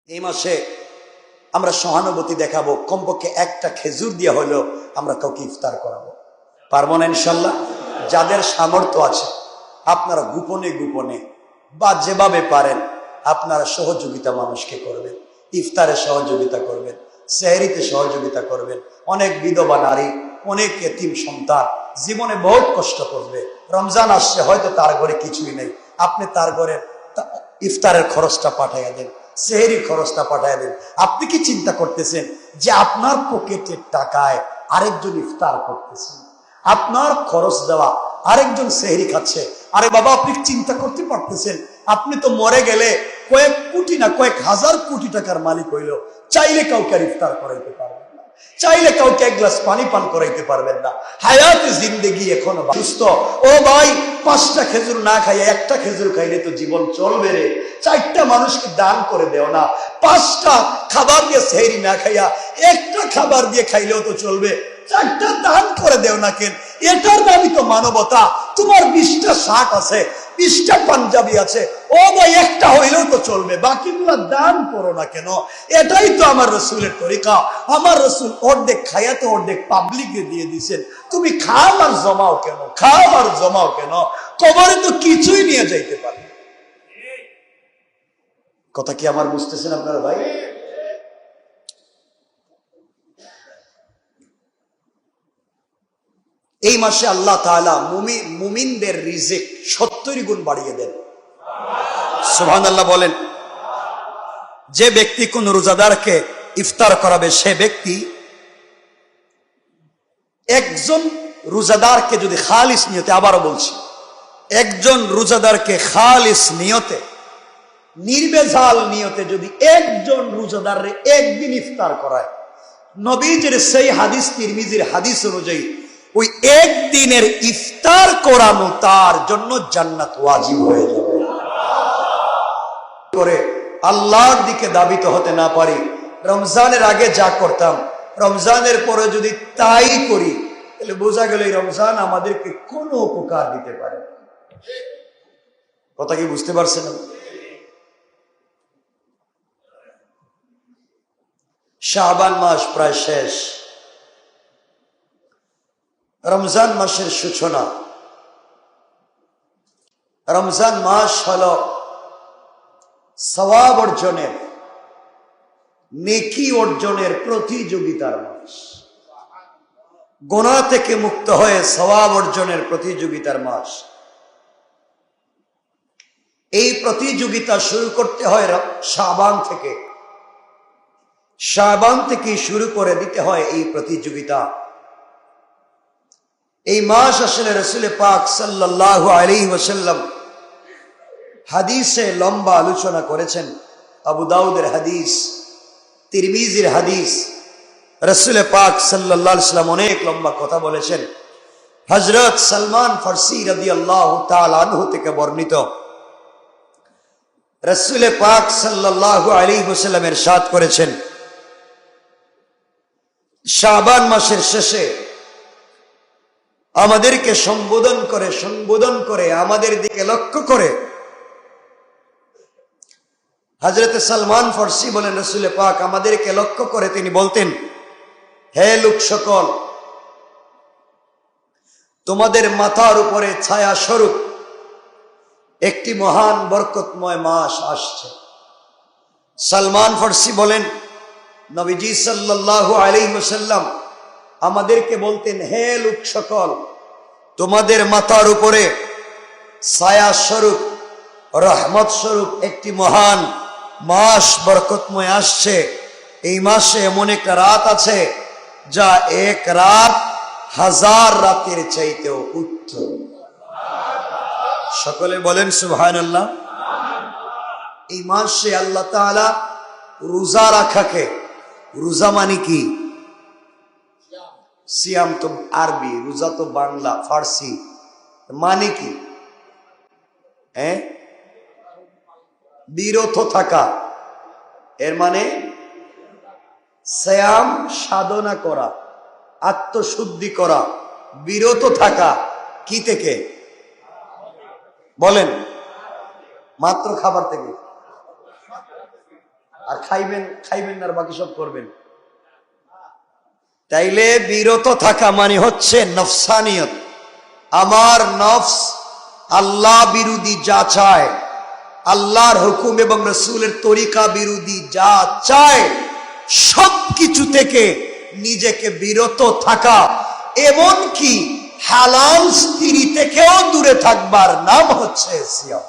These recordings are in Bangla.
এই মাসে আমরা সহানুভূতি দেখাবো, কমপক্ষে একটা খেজুর দিয়ে হলেও আমরা কাউকে ইফতার করাবো। পারবো না ইনশাল্লাহ? যাদের সামর্থ্য আছে আপনারা গোপনে গোপনে বা যেভাবে পারেন আপনারা সহযোগিতা মানুষকে করবেন, ইফতারে সহযোগিতা করবেন, সেহরিতে সহযোগিতা করবেন। অনেক বিধবা নারী, অনেক এতিম সন্তান জীবনে বহুত কষ্ট করবে। রমজান আসছে, হয়তো তার ঘরে কিছুই নেই, আপনি তার ঘরে ইফতারের খরচটা পাঠাইয়া দেন, সেহরির খরচটা পাঠাইয়া দেন। আপনি কি চিন্তা করতেছেন যে আপনার পকেটের টাকায় আরেকজন ইফতার করতেছেন, আপনার খরচ দেওয়া আরেকজন সেহরি খাচ্ছে? আরে বাবা, আপনি চিন্তা করতে পারতেছেন আপনি তো মরে গেলে কয়েক কোটি না কয়েক হাজার কোটি টাকার মালিক হইল, চাইলে কাউকে ইফতার করাইতে পারবেন না, চাইলে কাউকে এক গ্লাস পানি পান করাইতে পারবেন না। হায়াতে জিন্দেগি এখনো সুস্থ। ও ভাই, 5টা খেজুর না খাইয়ে একটা খেজুর খাইলে তো জীবন চলবে রে। 4টা মানুষকে দান করে দেও না। 5টা খাবার দিয়ে সেহরি না খাইয়া একটা খাবার দিয়ে খাইলেও তো চলবে। 4টা দান করে দেও না কেন? এটার নামই তো মানবতা। তোমার 20টা শার্ট আছে, 20টা পাঞ্জাবি আছে, ও ভাই একটা হইলেও তো চলবে, বাকিগুলা দান করো না কেন? এটাই তো আমার রসুলের তরিকা। আমার রসুল অর্ধেক খায়াতে অর্ধেক পাবলিকে দিয়ে দিচ্ছেন। তুমি খাও আর জমাও কেন? খাও আর জমাও কেন? কবরে তো কিছুই নিয়ে যাইতে পারে। কথা কি আমার বুঝতেছেন আপনারা ভাই? এই মাসে আল্লাহ তাআলা মুমিনদের রিজিক 70 গুণ বাড়িয়ে দেন। সুবহানাল্লাহ বলেন। যে ব্যক্তি কোন রোজাদারকে ইফতার করাবে, সে ব্যক্তি একজন রোজাদারকে যদি খালিস নিয়তে, আবারও বলছি, একজন রোজাদারকে খালিস নিয়তে, নির্বেজাল নিয়তে যদি একজন রোজাদাররে একদিন ইফতার করায়, নবীজির সেই হাদিস, তিরমিজির হাদিস অনুযায়ী ওই একদিনের ইফতার করানো তার জন্য জান্নাত ওয়াজিব হয়ে যাবে। করে আল্লাহর দিকে দাবিত হতে না পারি, রমজানের আগে যা করতাম রমজানের পরে যদি তাই করি, তাহলে বোঝা গেল এই রমজান আমাদেরকে কোনো উপকার দিতে পারে। কথা কি বুঝতে পারছেন? শাবান মাস প্রায় শেষ, রমজান মাসের সূচনা। রমজান মাস হল সওয়াব অর্জনের, নেকি অর্জনের প্রতিযোগিতার মাস। গুনাহ থেকে মুক্ত হয়ে সওয়াব অর্জনের প্রতিযোগিতার মাস। এই প্রতিযোগিতা শুরু করতে হয় শাবান থেকে। শাবান থেকে শুরু করে দিতে হয় এই প্রতিযোগিতা। এই মাস আসলে রাসূল পাক সাল্লাল্লাহু আলাইহি ওয়াসাল্লাম হাদিসে লম্বা আলোচনা করেছেন। আবু দাউদের হাদিস, তিরমিজির হাদিস, রাসূল পাক সাল্লাল্লাহু আলাইহি ওয়াসাল্লাম অনেক লম্বা কথা বলেছেন। হযরত সালমান ফারসি রাদিয়াল্লাহু তাআলা আনহু থেকে বর্ণিত, রাসূল পাক সাল্লাল্লাহু আলাইহি ওয়াসাল্লাম ইরশাদ করেছেন, শাবান মাসের শেষে আমাদেরকে সম্বোধন করে আমাদের দিকে লক্ষ্য করে হযরত সালমান ফারসি বলেন, রাসূল পাক আমাদেরকে লক্ষ্য করে তিনি বলতেন, হে লোক সকল, তোমাদের মাথার উপরে ছায়া স্বরূপ একটি মহান বরকতময় মাস আসছে। সালমান ফারসি বলেন, নবীজি সাল্লাল্লাহু আলাইহি ওয়াসাল্লাম আমাদেরকে বলতেন, হে লোক সকল, তোমাদের মাথার উপরে ছায়া স্বরূপ, রহমত স্বরূপ একটি মহান মাস বরকতময় আসছে। এই মাসে এমন একটা রাত আছে যা এক রাত 1000 রাতের চাইতেও উত্তম। সকলে বলেন সুবহানাল্লাহ। এই মাসে আল্লাহ তাআলা রোজা রাখাকে, রোজা মানে কি? সিয়াম তো আরবি, রোজা তো বাংলা, ফার্সি, মানে কি? বিরত থাকা। এর মানে সিয়াম সাধনা করা, আত্মশুদ্ধি করা, বিরত থাকা। কি থেকে? বলেন। মাত্র খাবার থেকে। আর খাইবেন খাইবেন আর বাকি সব করবেন। তাইলে বিরত থাকা মানে হচ্ছে নফসানিয়ত। আমার নফস আল্লাহ বিরোধী যা চায়, আল্লাহর হুকুম এবং রাসূলের তরিকা বিরোধী যা চায়, সবকিছু থেকে নিজেকে বিরত থাকা, এমনকি হালাল স্ত্রী থেকেও দূরে থাকবার নাম হচ্ছে সিয়াম।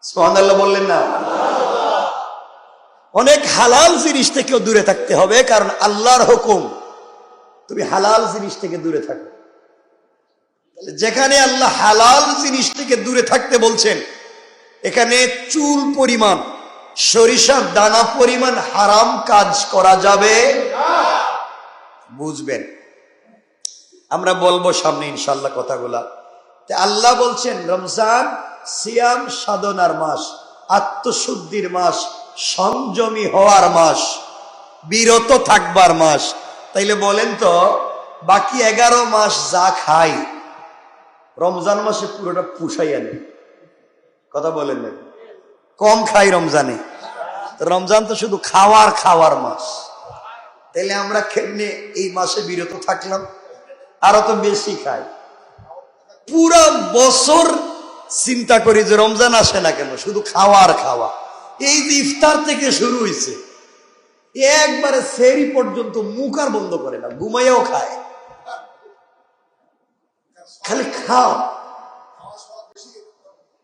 সুবহানাল্লাহ বললেন না? অনেক হালাল জিনিস থেকেও দূরে থাকতে হবে, কারণ আল্লাহর হুকুম তুমি হালাল জিনিস থেকে দূরে থাকো। যেখানে আল্লাহ হালাল জিনিস থেকে দূরে থাকতে বলছেন, এখানে চুল পরিমাণ, সরিষার দানা পরিমাণ হারাম কাজ করা যাবে বুঝবেন। আমরা বলবো সামনে ইনশাআল্লাহ কথাগুলা। আল্লাহ বলছেন রমজান সিয়াম সাধনার মাস, আত্মশুদ্ধির মাস, সংযমী হওয়ার মাস, বিরত থাকবার মাস। তাইলে বলেন তো, বাকি 11 মাস যা খাই রমজান মাসে পুরোটা পুষাই আনে? কথা বলেন না? কম খাই রমজানে। রমজান তো শুধু খাওয়ার মাস। তাইলে আমরা কেমনে এই মাসে বিরত থাকলাম? আরো তো বেশি খাই। পুরো বছর চিন্তা করি যে রমজান আসে না কেন, শুধু খাওয়া। এই যে ইফতার থেকে শুরু হয়েছে, একবারে সেহরি পর্যন্ত মুখ আর বন্ধ করে না, ঘুমাইয়াও খায়, খালি খাও।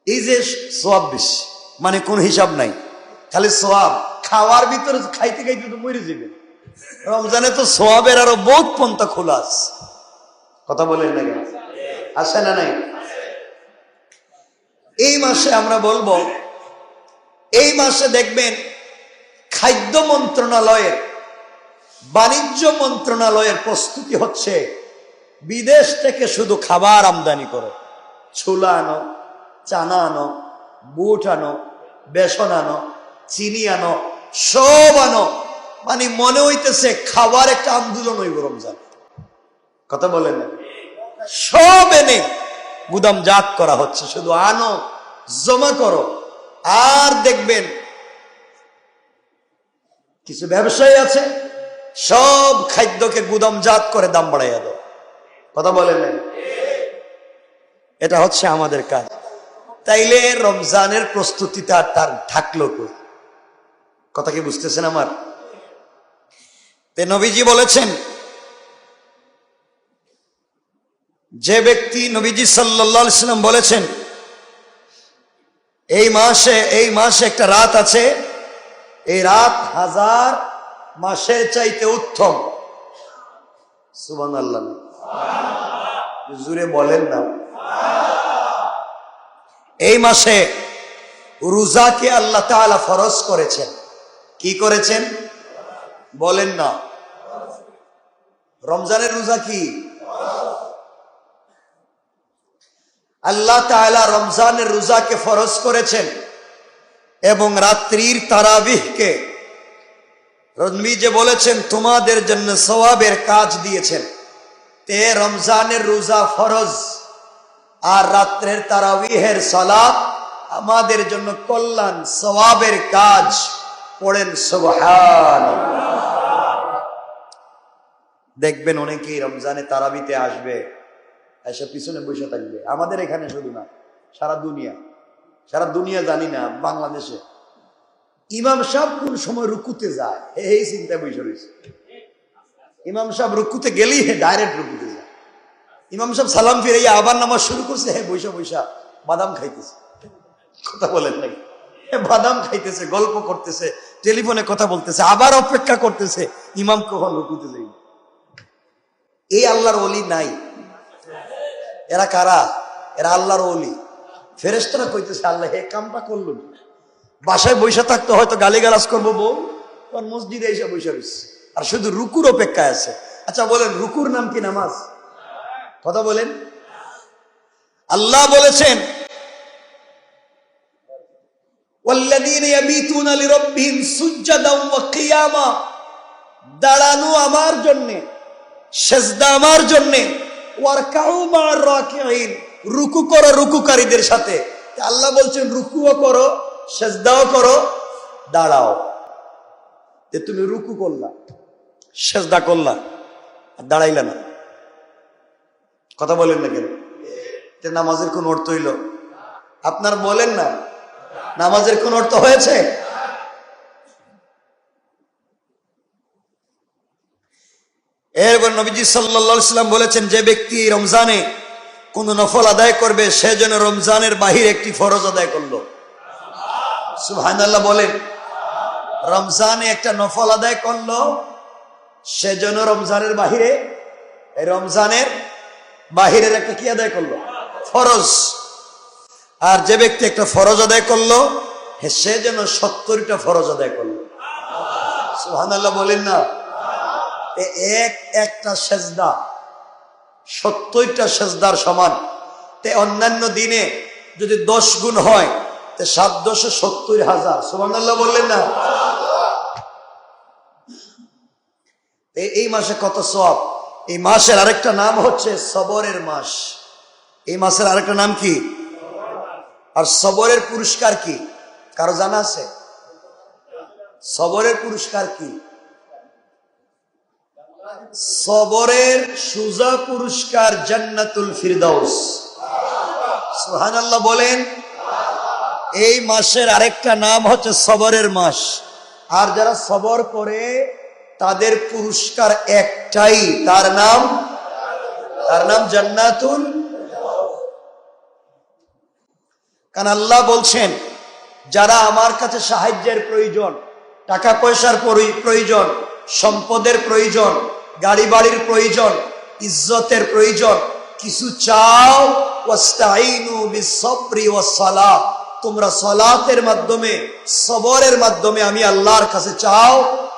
এই যে সোয়াব বেশি, মানে কোন হিসাব নাই, খালি সোয়াব। খাওয়ার ভিতরে খাইতে খাইতে তো মরে যাবে। রমজানে তো সোয়াবের আরো বহুত পন্থা খোলা আছে। কথা বলেন না কেন? আসে না নাই? এই মাসে আমরা বলবো, এই মাসে দেখবেন খাদ্য মন্ত্রণালয়ের, বাণিজ্য মন্ত্রণালয়ের প্রস্তুতি হচ্ছে বিদেশ থেকে শুধু খাবার আমদানি করো। ছোলা আনো, চানা আনো, বুট আনো, বেসন আনো, চিনি আনো, সব আনো। মানে মনে হইতেছে খাবার একটা আন্দোলন হইব রমজান। কথা বলেন না? সব এনে গুদামজাত করা হচ্ছে, শুধু আনো, জমা করো। আর দেখবেন কিছু ব্যবসায়ী আছে, সব খাদ্যকে গুদামজাত করে দাম বাড়াইয়া দাও। কথা বলেন না? এটা হচ্ছে আমাদের কাজ। তাইলে রমজানের প্রস্তুতিটা তার থাকলো কই? কথা কি বুঝতেছেন আমার? নবীজি বলেছেন, যে ব্যক্তি, নবীজি সাল্লাল্লাহু আলাইহি ওয়াসাল্লাম বলেছেন, এই মাসে একটা রাত আছে, এই রাত 1000 মাসের চাইতে উত্তম। সুবহানাল্লাহ, জোরে বলেন না? এই মাসে রোজাকে আল্লাহ তাআলা ফরজ করেছেন। কি করেছেন বলেন না? রমজানের রোজা কি? আল্লাহ তাআলা রমজানের রোজাকে ফরজ করেছেন এবং রাত্রির তারাবিহকে নবীজি বলেছেন তোমাদের জন্য সওয়াবের কাজ দিয়েছেন। তে রমজানের রোজা ফরজ আর রাত্রের তারাবিহের সালাত আমাদের জন্য কল্যাণ, সওয়াবের কাজ। পড়েন সুবহানাল্লাহ। দেখবেন অনেকেই রমজানে তারাবিতে আসবে, এসে পিছনে বসে থাকবে। আমাদের এখানে শুধু না, সারা দুনিয়া জানি না, বাংলাদেশে ইমাম সাহেব কোন সময় রুকুতে যায় এই চিন্তা বসে রয়েছে। ইমাম সাহেব রুকুতে গেলেই ডাইরেক্ট রুকুতে যায়। ইমাম সাহেব সালাম ফিরে আবার নামাজ শুরু করছে, বৈশা বাদাম খাইতেছে। কথা বলেন নাকি? বাদাম খাইতেছে, গল্প করতেছে, টেলিফোনে কথা বলতেছে, আবার অপেক্ষা করতেছে ইমাম কখন রুকুতে যাই। এই আল্লাহর ওলি নাই। এরা কারা? এরা আল্লাহর ওলি। ফেরেশতারা কইতেছে আল্লাহ হে কামটা করলো। বাসায় বৈশা থাকতে হয়তো গালিগালাজ করবো বউ, তখন মসজিদে এসে বৈশা রয়েছে আর শুধু রুকুর অপেক্ষায় আছে। আচ্ছা বলেন, রুকুর নাম কি নামাজ? কথা বলেন। আল্লাহ বলেছেন ওয়াল্লাযীনা ইয়াবিতুনা লিরাব্বিহিম সুজদান ওয়া কিয়ামা, দাঁড়ানো আমার জন্য, সিজদা আমার জন্য, ওয়ারকাউ মা'আর রাকিঈন, রুকু করো রুকুকারীদের সাথে। আল্লাহ বলছেন রুকুও করো, সিজদাও করো, দাঁড়াও। তুমি রুকু করলা, সেজদা করলা, আর দাঁড়াইলা না, কথা বলেন না কেন? নামাজের কোন অর্থ হইল? আপনার বলেন না, নামাজের কোন অর্থ হয়েছে? এরপর নবীজি সাল্লাল্লাহু আলাইহি ওয়াসাল্লাম বলেছেন, যে ব্যক্তি রমজানে কোন নফল আদায় করবে সে যেন রমজানের বাহিরে একটি ফরজ আদায় করলো। সুবহানাল্লাহ বলেন। রমজানে একটা নফল আদায় করলো, সে যেন রমজানের বাহিরে, এই রমজানের বাহিরের একটা কি আদায় করলো? ফরজ। আর যে ব্যক্তি একটা ফরজ আদায় করলো সে যেন 70টা ফরজ আদায় করলো। সুবহানাল্লাহ বলেন না। একটা সেজদা 70টা সেজদার সমান। অন্যান্য দিনে যদি 10 গুণ হয় 770,000। সুবহানাল্লাহ বললেন না। এই মাসে কত সওয়াব। এই মাসের আরেকটা নাম হচ্ছে সবরের মাস। এই মাসের আরেকটা নাম কি? আর সবরের পুরস্কার কি কারো জানা আছে? সবরের পুরস্কার কি? সবরের সুজা পুরস্কার জান্নাতুল ফিরদাউস। সুবহানাল্লাহ বলেন। এই মাসের আরেকটা নাম হচ্ছে সবরের মাস। আর যারা সবর করে তাদের পুরস্কার একটাই, তার নাম জান্নাতুল। কারণ আল্লাহ বলছেন, যারা আমার কাছে সাহায্যের প্রয়োজন, টাকা পয়সার প্রয়োজন, সম্পদের প্রয়োজন, গাড়ি বাড়ির প্রয়োজন, ইজ্জতের প্রয়োজন, কিছু চাও, ওয়াস্তাইনু বিসসবরি ওয়াসসালাহ, তোমরা সালাতের মাধ্যমে, সবরের মাধ্যমে আমি আল্লাহর কাছে চাও।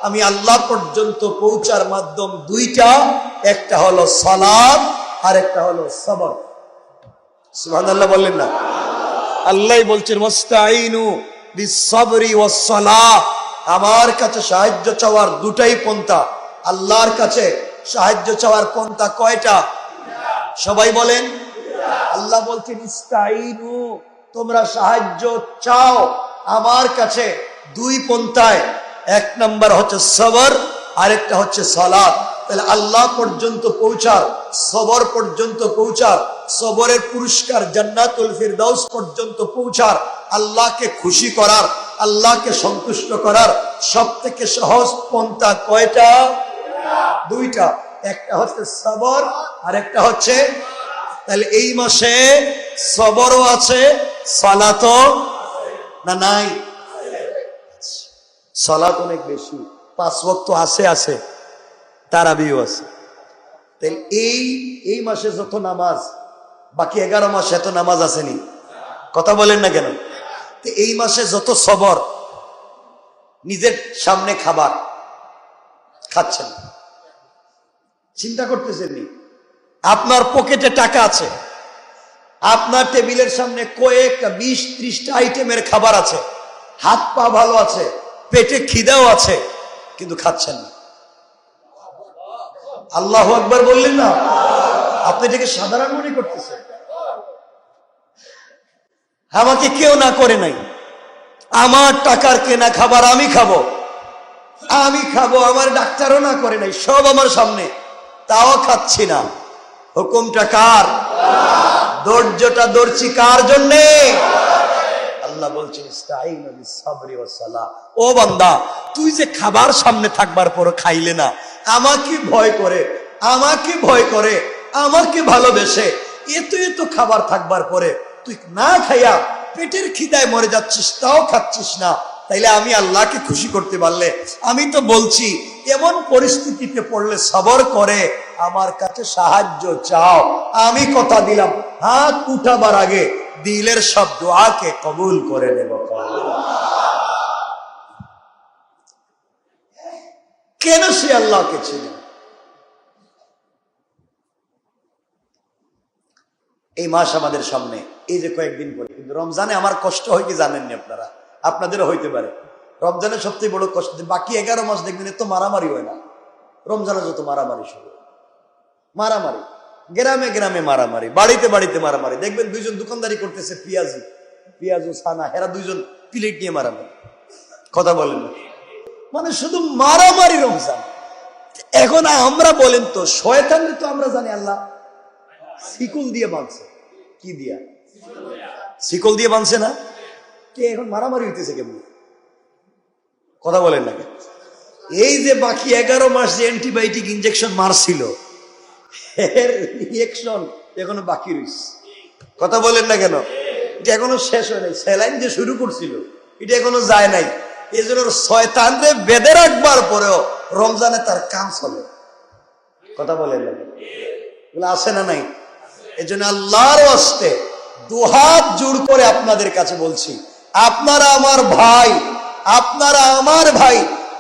আমি আল্লাহ পর্যন্ত পৌঁছার মাধ্যম দুইটা, একটা হলো সালাত আর একটা হলো সবর। সুবহানাল্লাহ বললেন না। আল্লাহ বলছেন ওয়াস্তাইনু বিসসবরি ওয়াসসালাহ, আমার কাছে সাহায্য চাওয়ার দুটাই পন্থা। আল্লাহর কাছে সাহায্য চাওয়ার পন্থা কয়টা? সবাই বলেন। আল্লাহ বলছেন ইস্তাইনু, তোমরা সাহায্য চাও আমার কাছে দুই পন্থায়। এক নাম্বার হচ্ছে সবর, আরেকটা হচ্ছে সালাত। তাহলে আল্লাহ পর্যন্ত পৌঁছার, সবর পর্যন্ত পৌঁছার, সবরের পুরস্কার জান্নাতুল ফিরদাউস পর্যন্ত পৌঁছার, আল্লাহকে খুশি করার, আল্লাহকে সন্তুষ্ট করার সবথেকে সহজ পন্থা কয়টা? দুইটা। একটা হচ্ছে সবর আর একটা হচ্ছে। তাহলে এই মাসে সবরও আছে, সালাতও না নাই? সালাত অনেক বেশি, 5 ওয়াক্ত আছে, তারাবিও আছে। তাহলে এই মাসে যত নামাজ, বাকি 11 মাসে এত নামাজ আসেনি, কথা বলেন না কেন? তো এই মাসে যত সবর, নিজের সামনে খাবার খাচ্ছেন, চিন্তা করতেছেন নি, আপনার পকেটে টাকা আছে, আপনার টেবিলের সামনে কয়েকটা 20-30টা আইটেমের খাবার আছে, হাত পা ভালো আছে, পেটে খিদাও আছে, কিন্তু খাচ্ছেন না। আল্লাহু আকবার বললেন না? আপনি এটাকে সাধারণ মনে করতেছেন। আমাকে কেউ না করে নাই, আমার টাকার কেনা খাবার আমি খাবো, আমার ডাক্তারও না করে নাই, সব আমার সামনে, তাও খাচ্ছি না। হুকুমটা কার? ধৈর্যটা ধরছি কার জন্যে? আল্লাহ বলছেন ইস্তাইনু বিসসবরি ওয়াসসালাহ। ও বান্দা, তুই যে খাবার সামনে থাকবার পর খাইলে না, আমাকে ভয় করে, আমাকে ভালোবেসে এত খাবার থাকবার পরে তুই না খাইয়া পেটের খিদায় মরে যাচ্ছিস, তাও খাচ্ছিস না। তাইলে আমি আল্লাহকে খুশি করতে পারলে, আমি তো বলছি এমন পরিস্থিতিতে পড়লে সবর করে আমার কাছে সাহায্য চাও, আমি কথা দিলাম হাত উঠাবার আগে দিলের সব দোয়াকে কবুল করে নেব। কেন সে আল্লাহকে ছিলেন? এই মাস আমাদের সামনে, এই যে কয়েকদিন পরে, কিন্তু রমজানে আমার কষ্ট হয় কি জানেননি আপনারা? আপনাদেরও হইতে পারে। রমজানের সবচেয়ে বড় কষ্ট, বাকি 11 মাস দেখবেন এত মারামারি হয় না, রমজানে যত মারামারি শুরু, মারামারি, গ্রামে গ্রামে মারামারি, বাড়িতে বাড়িতে মারামারি। দেখবেন দুইজন দোকানদারি করতেছে, পিয়াজু ছানা, হেরা দুইজন প্লেট নিয়ে মারামারি, কথা বলেন না, মানে শুধু মারামারি রমজান। এখন আমরা বলেন তো, শয়তানকে তো আমরা জানি আল্লাহ শিকল দিয়ে বাঁধছে। কি দিয়া? শিকল দিয়ে বাঁধছে না? কে এখন মারামারি হইতেছে কেমন? কথা বলেন না কেন? এই যে বাকি 11 মাস যে অ্যান্টিবায়োটিক ইনজেকশন মারছিল, এর রিঅ্যাকশন এখনো বাকি রয়েছে। কথা বলেন না কেন? এটা এখনো শেষ হয় নাই। স্যালাইন যে শুরু করছিল এটা এখনো যায় নাই। এই জন্য শয়তানরে বেঁধে রাখবার পরেও রমজানে তার কাম চলে। কথা বলেন না কেন? এগুলো আছে না নাই? এই জন্য আল্লাহর ওয়াস্তে দুহাত জোড় করে আপনাদের কাছে বলছি, আপনারা আমার ভাই, আপনারা আমার ভাই,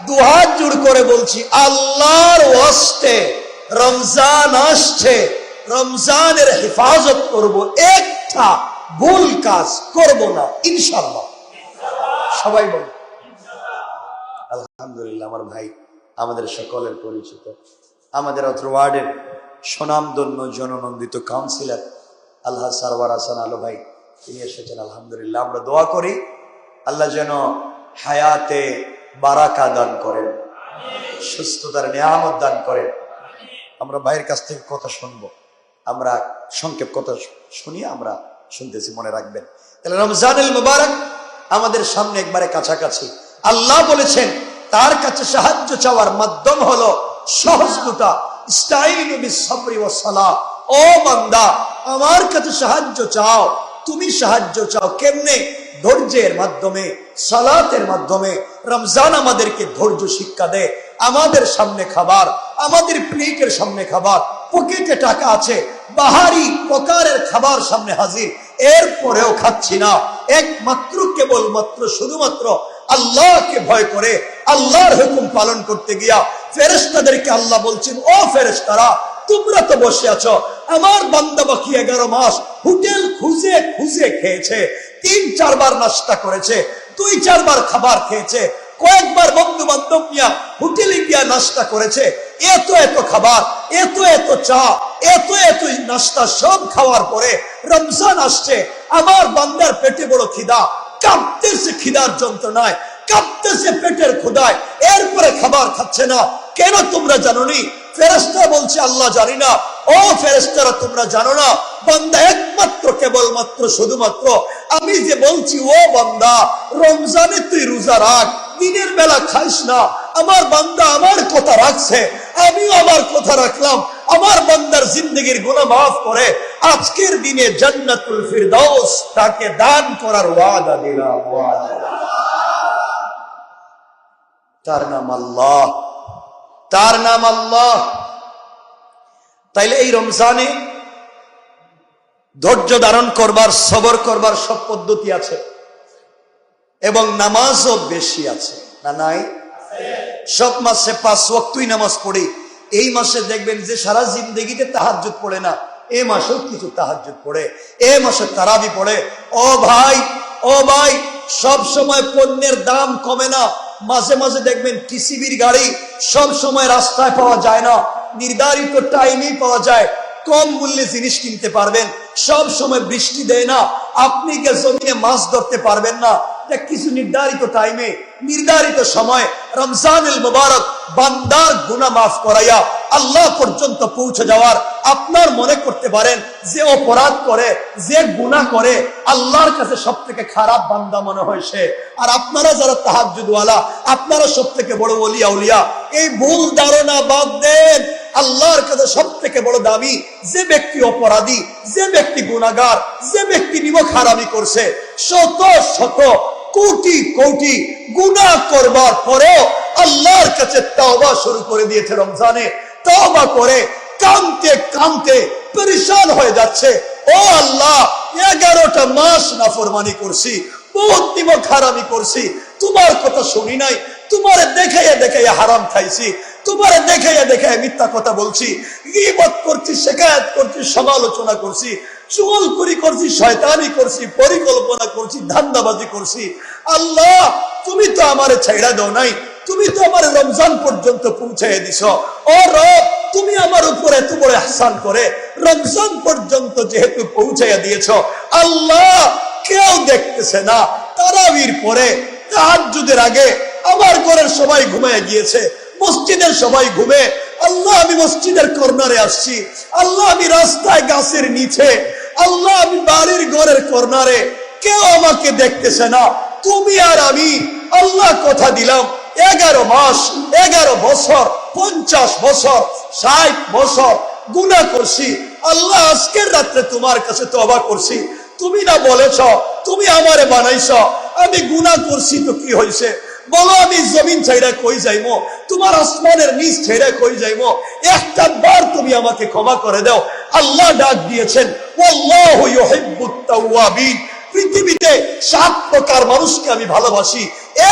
দুহাত জোড় করে বলছি, আল্লাহর ওয়াস্তে রমজান আসছে, রমজানের হেফাজত করব, একটা ভুল কাজ করব না ইনশাআল্লাহ। সবাই বল আলহামদুলিল্লাহ। আমার ভাই, আমাদের সকলের পরিচিত, আমাদের অত্র ওয়ার্ডের সুনামধন্য জননন্দিত কাউন্সিলর আল্লাহ সারওয়ার হাসান আলো ভাই, তিনি এসেছেন। আলহামদুলিল্লাহ, আমরা দোয়া করি আল্লাহ যেন হায়াতে বারাকা দান করেন, সুস্থতার নিয়ামত দান করেন। আমরা ভাইয়ের কাছ থেকে কথা শুনবো, আমরা সংক্ষেপ কথা শুনিয়ে আমরা শুনতেছি, মনে রাখবেন। তাহলে রমজানুল মুবারক আমাদের সামনে একবারে কাছাকাছি। আল্লাহ বলেছেন তার কাছে সাহায্য চাওয়ার মাধ্যম হলো সহজতা। ইস্তাইনু বিস-সাবরি ওয়াস-সালাহ। ও বান্দা, আমার কাছে সাহায্য চাও। তুমি সাহায্য চাও কেমনে? ধৈর্যের মাধ্যমে, সালাতের মাধ্যমে। রমজান আমাদেরকে ধৈর্য শিক্ষা দেয়। আমাদের সামনে খাবার, আমাদের প্লেটের সামনে খাবার, পকেটে টাকা আছে, বাহারি প্রকারের খাবার সামনে হাজির, এরপরেও খাচ্ছি না। একমাত্র কেবলমাত্র শুধুমাত্র আল্লাহকে ভয় করে আল্লাহর হুকুম পালন করতে গিয়া ফেরেশতাদেরকে আল্লাহ বলছেন, ও ফেরেশতারা, তোমরা তো বসে আছো, আমার বান্দা বাকি 11 মাস হোটেল খুঁজে খুঁজে খেয়েছে, 3-4 বার নাস্তা করেছে, 2-4 বার খাবার খেয়েছে, কয়েকবার বন্ধু বান্ধব নিয়ে হোটেলে গিয়া নাস্তা করেছে, এত এত খাবার, এত এত চা, এত এত নাস্তা সব খাওয়ার পরে রমজান আসছে, আমার বান্দার পেটে বড় খিদা, কাঁপতেছে খিদার যন্ত্রণায়, কাঁপতেছে পেটের ক্ষুধায়, এরপরে খাবার খাচ্ছে না। কেন তোমরা জানো নি? ফেরেশতা বলছে, আল্লাহ জানি না। ও ফেরেশতারা, তোমরা জানো না? বান্দা একমাত্র কেবলমাত্র শুধুমাত্র আমি যে বলছি, ও বান্দা রমজানে তুই রোজা রাখ, দিনের বেলা খাইস না। আমার বান্দা আমার কথা রাখছে, আমিও আমার কথা রাখলাম। আমার বান্দার জিন্দেগির গুনাহ মাফ করে আজকের দিনে জান্নাতুল ফিরদাউস তাকে দান করার ওয়াদা দিলাম। তার নাম আল্লাহ, তার নাম আল্লাহ। তাইলে এই রমজানে ধৈর্য ধারণ করবার, সবর করবার সব পদ্ধতি আছে এবং নামাজও বেশি আছে না? নাই? সব মাসে 5 ওয়াক্তই নামাজ পড়ি। এই মাসে দেখবেন যে সারা জিন্দেগিতে তাহাজ্জুদ পড়ে না, এই মাসেও কিছু তাহাজ্জুদ পড়ে, এই মাসে তারাবি পড়ে। ও ভাই, ও ভাই, সব সময় পণ্যের দাম কমে না। মাঝে মাঝে দেখবেন টিসিবির গাড়ি সব সময় রাস্তায় পাওয়া যায় না, নির্ধারিত টাইমেই পাওয়া যায়। কম মূল্যে জিনিস কিনতে পারবেন। সব সময় বৃষ্টি দেয় না, আপনি কে জমিনে মাছ ধরতে পারবেন না। কিছু নির্ধারিত টাইমে, নির্ধারিত সময় রমজানুল মুবারক বান্দার গুনাহ মাফ করাইয়া আল্লাহ পর্যন্ত পৌঁছে যাওয়ার আপনার মনে করতে পারেন যে অপরাধ করে, যে গুনাহ করে, আল্লাহর কাছে সব থেকে খারাপ বান্দা মনে হয় সে। আর আপনারা যারা তাহাজ্জুদ ওয়ালা, আপনারা সব থেকে বড় ওলি আউলিয়া। এই ভুল ধারণা বাদ দেন। আল্লাহর কাছে সব থেকে বড় দাবি যে ব্যক্তি অপরাধী, যে ব্যক্তি গুনাহগার, যে ব্যক্তি নিমক হারামি করছে, শত শত কোটি কোটি গুনাহ করবার পরেও আল্লাহর কাছে তওবা শুরু করে দিয়েছে রমজানে। তওবা করে কাঁদতে কাঁদতে পরেশান হয়ে যাচ্ছে, ও আল্লাহ 11টা মাস নাফরমানি করছি, বহুত নিমক হারামি করছি, তোমার কথা শুনি নাই, তোমারে দেখাইয়া দেখাইয়া হারাম খাইছি, তোমারে দেখাইয়া দেখাইয়া মিথ্যা কথা বলছি, গীবত করছি, শিকায়াত করছি, সমালোচনা করছি, চুগলখড়ি করছি, শয়তানি করছি, পরিকল্পনা করছি, ধান্দাবাজি করছি। আল্লাহ তুমি তো আমারে ছাইড়া দাও নাই, তুমি তো আমার রমজান পর্যন্ত পৌঁছাইয়া দিছ। ও রব, তুমি আমার উপর এত বড় ইহসান করে রমজান পর্যন্ত যেহেতু পৌঁছাইয়া দিয়েছ, আল্লাহ কেউ দেখতেছে না, তারাবির পরে তাহাজ্জুদের আগে আমার ঘরের সবাই ঘুমিয়ে গিয়েছে, মসজিদের সবাই ঘুমে, আল্লাহ আমি মসজিদের কর্নারে আসছি, আল্লাহ আমি রাস্তায় গাছের নিচে, আল্লাহ আমি বাড়ির ঘরের কর্নারে, কেউ আমাকে দেখতেছে না, তুমি আর আমি। আল্লাহ কথা দিলাম 11 মাস, 11 বছর, 50 বছর, 60 বছর গুনাহ করছি, আল্লাহ আজকের রাত্রে তোমার কাছে তওবা করছি। তুমি না বলেছ, তুমি আমারে বানাইছ, আমি গুনাহ করছি তো কি হয়েছে বলো? আমি জমিন ছাইড়া কই যাইমো, তোমার আসমানের নিচ ছাইড়া কই যাইমো? একটা বার তুমি আমাকে ক্ষমা করে দাও। আল্লাহ ডাক দিয়েছেন, ওয়াল্লাহু ইউহিব্বুত তাওয়াবিন। পৃথিবীতে 7 প্রকার মানুষকে আমি ভালোবাসি।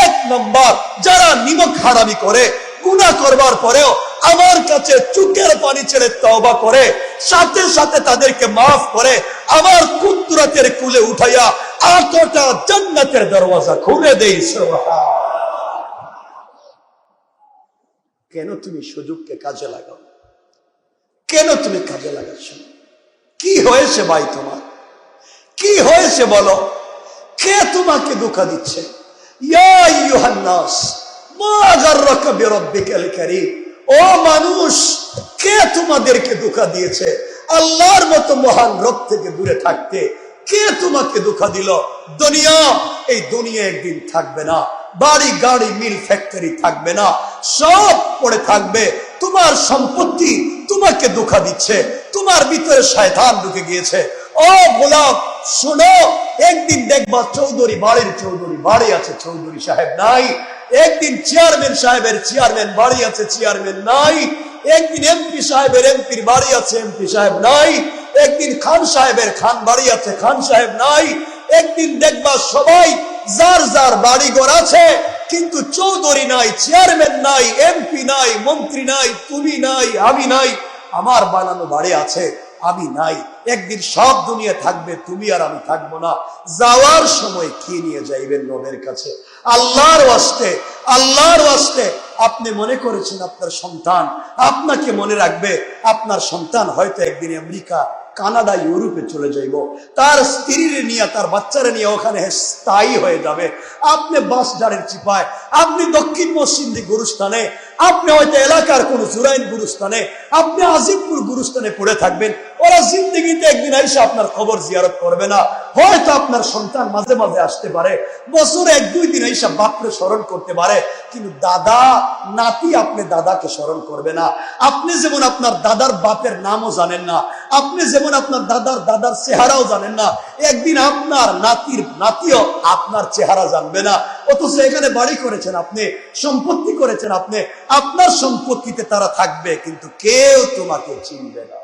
1 নম্বর, যারা নিমক হারামি করে, গুনাহ করবার পরেও আমার কাছে চোখের পানি ছেড়ে তওবা করে, সাথে সাথে তাদেরকে মাফ করে আমার কুদরতের কুলে উঠাইয়া 8টা জান্নাতের দরওয়াজা খুলে দেই। সুবহান। কেন তুমি সুযোগকে কাজে লাগাও? কেন তুমি কাজে লাগাচ্ছ? কি হয়েছে ভাই তোমার? কি হয়েছে বলো? কে তোমাকে ধোঁকা দিচ্ছে? ইয়া আইয়ুহান নাস মা গাররাকা বিরাব্বিকাল কারীম। ও মানুষ, কে তোমাদেরকে ধোঁকা দিয়েছে? আল্লাহর মতো মহান রব থেকে দূরে থাকতে কে তোমাকে ধোঁকা দিল? দুনিয়া, এই দুনিয়া একদিন থাকবে না, বাড়ি গাড়ি মিল ফ্যাক্টরি থাকবে না, সব পড়ে থাকবে। তোমার সম্পত্তি তোমাকে ধোঁকা দিচ্ছে, তোমার ভিতরে শয়তান ঢুকে গিয়েছে। ও গোলাম শোনো, একদিন দেখবা চৌধুরী বাড়ির চৌধুরী বাড়ি আছে, চৌধুরী সাহেব নাই। একদিন চেয়ারম্যান সাহেবের চেয়ারম্যান বাড়ি আছে, চেয়ারম্যান নাই। একদিন এমপি সাহেবের এমপির বাড়ি আছে, এমপি সাহেব নাই। একদিন খান সাহেবের খান বাড়ি আছে, খান সাহেব নাই। একদিন দেখবা সবাই যার যার বাড়ি ঘর আছে, কিন্তু চৌধুরী নাই, চেয়ারম্যান নাই, এমপি নাই, মন্ত্রী নাই, তুমি নাই, আমি নাই। আমার বানানো বাড়ি আছে, আমি নাই। একদিন সব দুনিয়া থাকবে, তুমি আর আমি থাকবো না। যাওয়ার সময় কি নিয়ে যাইবেন রবের কাছে? আল্লাহর ওয়াস্তে, আল্লাহর ওয়াস্তে আপনি মনে করেছেন আপনার সন্তান আপনাকে মনে রাখবে? আপনার সন্তান হয়তো একদিন আমেরিকা, কানাডা, ইউরোপে চলে যাইব, তার স্ত্রীর নিয়ে, তার বাচ্চারা নিয়ে ওখানে স্থায়ী হয়ে যাবে। আপনি বাস ডাড়ের চিপায়, আপনি দক্ষিণ মসজিদ গুরুস্থানে, আপনি হয়তো এলাকার কোন জুরাইন গুরুস্থানে, আপনি আজিমপুর গুরুস্থানে পড়ে থাকবেন। ওরা জিন্দগিতে একদিন আইসা আপনার খবর জিয়ারত করবে না। হয়তো আপনার সন্তান মাঝে মাঝে আসতে পারে, বছরে 1-2 দিন আইসা বাপরে স্মরণ করতে পারে, কিন্তু দাদা নাতি আপনি দাদাকে স্মরণ করবে না। আপনি যেমন আপনার দাদার বাপের নামও জানেন না, আপনি যেমন আপনার দাদার দাদার চেহারাও জানেন না, একদিন আপনার নাতির নাতিও আপনার চেহারা জানবে না। অথচ এখানে বাড়ি করেছেন আপনি, সম্পত্তি করেছেন আপনি, আপনার সম্পত্তিতে তারা থাকবে, কিন্তু কেউ তোমাকে চিনবে না।